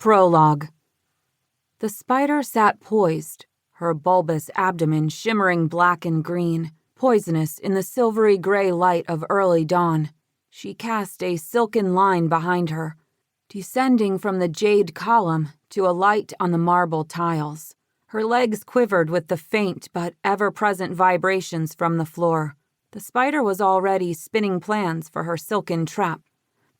Prologue. The spider sat poised, her bulbous abdomen shimmering black and green, poisonous in the silvery gray light of early dawn. She cast a silken line behind her, descending from the jade column to a light on the marble tiles. Her legs quivered with the faint but ever-present vibrations from the floor. The spider was already spinning plans for her silken trap.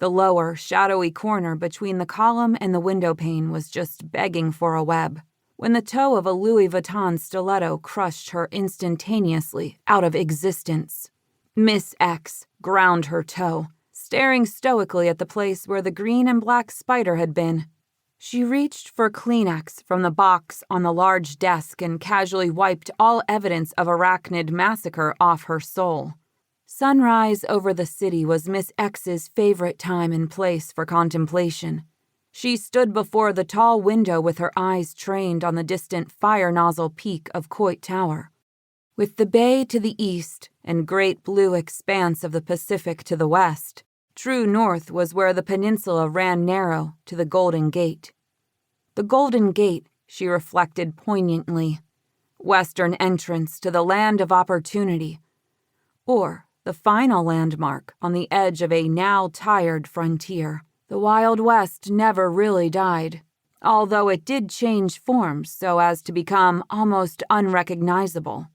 The lower, shadowy corner between the column and the window pane was just begging for a web, when the toe of a Louis Vuitton stiletto crushed her instantaneously out of existence. Miss X ground her toe, staring stoically at the place where the green and black spider had been. She reached for Kleenex from the box on the large desk and casually wiped all evidence of arachnid massacre off her soul. Sunrise over the city was Miss X's favorite time and place for contemplation. She stood before the tall window with her eyes trained on the distant fire nozzle peak of Coit Tower. With the bay to the east and great blue expanse of the Pacific to the west, true north was where the peninsula ran narrow to the Golden Gate. The Golden Gate, she reflected poignantly, western entrance to the land of opportunity, or the final landmark on the edge of a now tired frontier. The Wild West never really died, although it did change forms so as to become almost unrecognizable.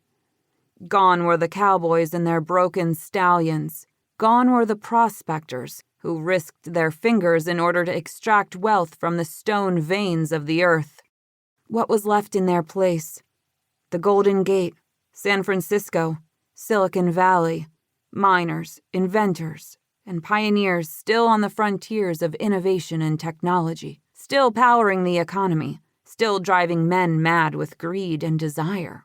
Gone were the cowboys and their broken stallions. Gone were the prospectors who risked their fingers in order to extract wealth from the stone veins of the earth. What was left in their place? The Golden Gate, San Francisco, Silicon Valley, miners, inventors, and pioneers still on the frontiers of innovation and technology, still powering the economy, still driving men mad with greed and desire.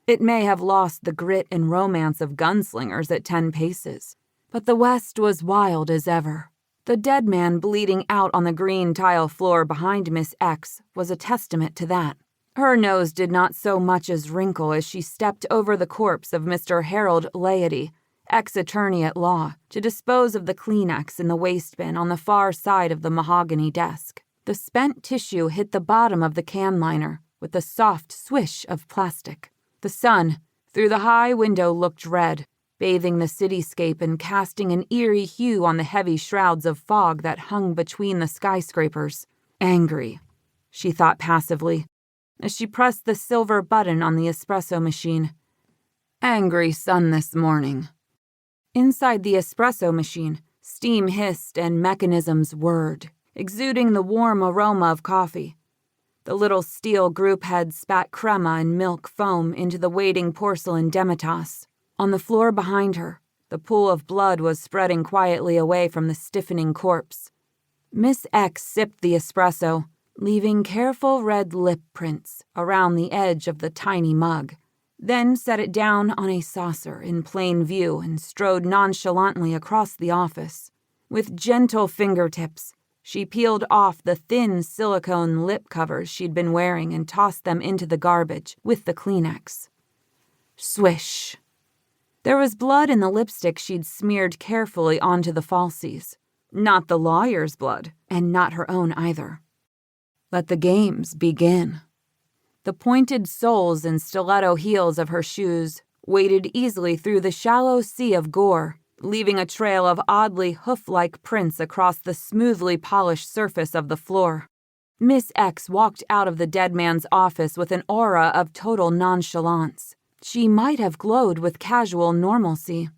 It may have lost the grit and romance of gunslingers at 10 paces, but the West was wild as ever. The dead man bleeding out on the green tile floor behind Miss X was a testament to that. Her nose did not so much as wrinkle as she stepped over the corpse of Mr. Harold Laity, ex-attorney at law, to dispose of the Kleenex in the wastebin on the far side of the mahogany desk. The spent tissue hit the bottom of the can liner with a soft swish of plastic. The sun, through the high window, looked red, bathing the cityscape and casting an eerie hue on the heavy shrouds of fog that hung between the skyscrapers. Angry, she thought passively, as she pressed the silver button on the espresso machine. Angry sun this morning. Inside the espresso machine, steam hissed and mechanisms whirred, exuding the warm aroma of coffee. The little steel group head spat crema and milk foam into the waiting porcelain demitasse. On the floor behind her, the pool of blood was spreading quietly away from the stiffening corpse. Miss X sipped the espresso, leaving careful red lip prints around the edge of the tiny mug, then set it down on a saucer in plain view and strode nonchalantly across the office. With gentle fingertips, she peeled off the thin silicone lip covers she'd been wearing and tossed them into the garbage with the Kleenex. Swish. There was blood in the lipstick she'd smeared carefully onto the falsies. Not the lawyer's blood, and not her own either. Let the games begin. The pointed soles and stiletto heels of her shoes waded easily through the shallow sea of gore, leaving a trail of oddly hoof-like prints across the smoothly polished surface of the floor. Miss X walked out of the dead man's office with an aura of total nonchalance. She might have glowed with casual normalcy.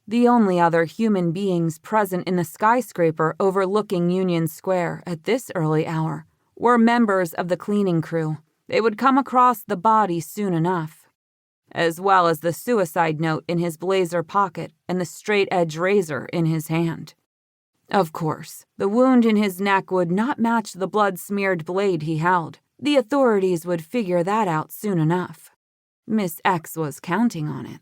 The only other human beings present in the skyscraper overlooking Union Square at this early hour were members of the cleaning crew. They would come across the body soon enough, as well as the suicide note in his blazer pocket and the straight-edge razor in his hand. Of course, the wound in his neck would not match the blood-smeared blade he held. The authorities would figure that out soon enough. Miss X was counting on it.